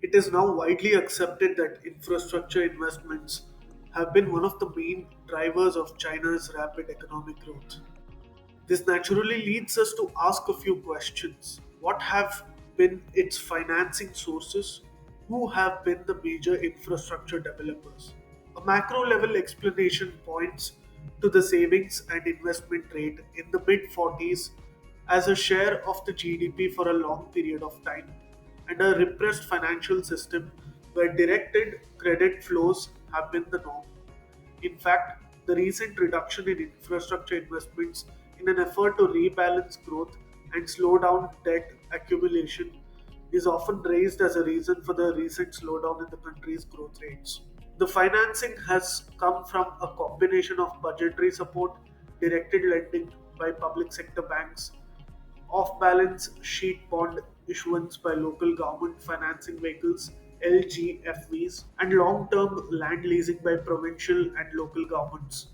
It is now widely accepted that infrastructure investments have been one of the main drivers of China's rapid economic growth. This naturally leads us to ask a few questions. What have been its financing sources? Who have been the major infrastructure developers? A macro level explanation points to the savings and investment rate in the mid 40s as a share of the GDP for a long period of time, and a repressed financial system where directed credit flows have been the norm. In fact, the recent reduction in infrastructure investments in an effort to rebalance growth and slow down debt accumulation is often raised as a reason for the recent slowdown in the country's growth rates. The financing has come from a combination of budgetary support, directed lending by public sector banks, off balance sheet bond issuance by local government financing vehicles (LGFVs), and long term land leasing by provincial and local governments.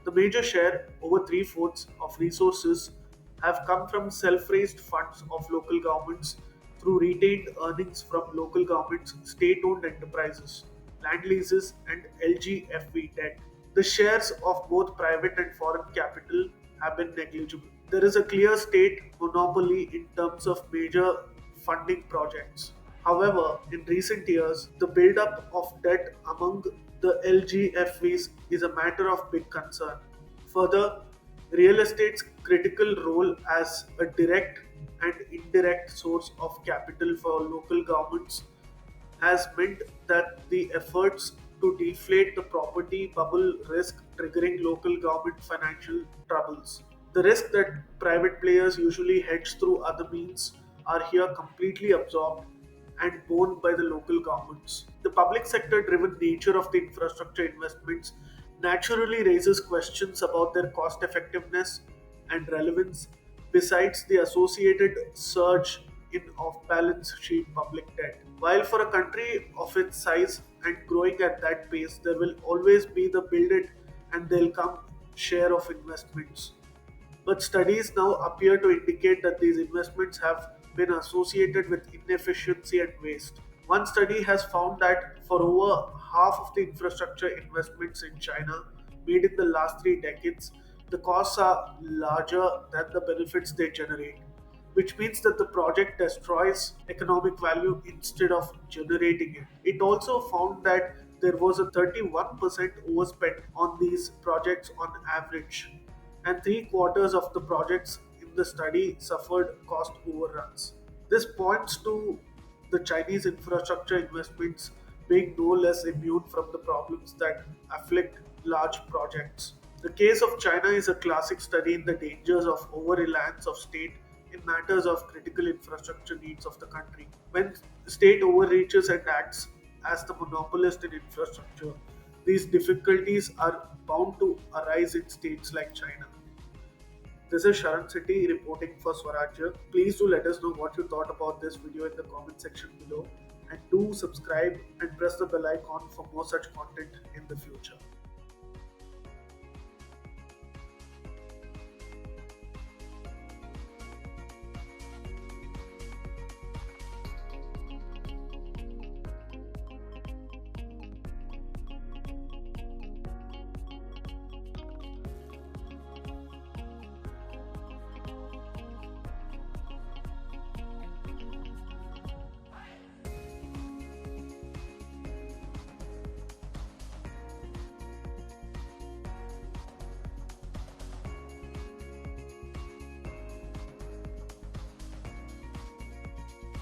The major share, over three fourths, of resources have come from self raised funds of local governments through retained earnings from local governments, state owned enterprises, land leases, and LGFV debt. The shares of both private and foreign capital have been negligible. There is a clear state monopoly in terms of major funding projects. However, in recent years, the buildup of debt among the LGFVs is a matter of big concern. Further, real estate's critical role as a direct and indirect source of capital for local governments has meant that the efforts to deflate the property bubble risk triggering local government financial troubles. The risk that private players usually hedge through other means are here completely absorbed and borne by the local governments. The public sector driven nature of the infrastructure investments naturally raises questions about their cost effectiveness and relevance, besides the associated surge in off balance sheet public debt. While for a country of its size and growing at that pace, there will always be the build it and they'll come share of investments. But studies now appear to indicate that these investments have been associated with inefficiency and waste. One study has found that for over half of the infrastructure investments in China made in the last 3 decades, the costs are larger than the benefits they generate, which means that the project destroys economic value instead of generating it. It also found that there was a 31% overspend on these projects on average, and three quarters of the projects in the study suffered cost overruns. This points to the Chinese infrastructure investments being no less immune from the problems that afflict large projects. The case of China is a classic study in the dangers of over-reliance of state in matters of critical infrastructure needs of the country. When the state overreaches and acts as the monopolist in infrastructure, these difficulties are bound to arise in states like China. This is Sharan City reporting for Swarajya. Please do let us know what you thought about this video in the comment section below, and do subscribe and press the bell icon for more such content in the future.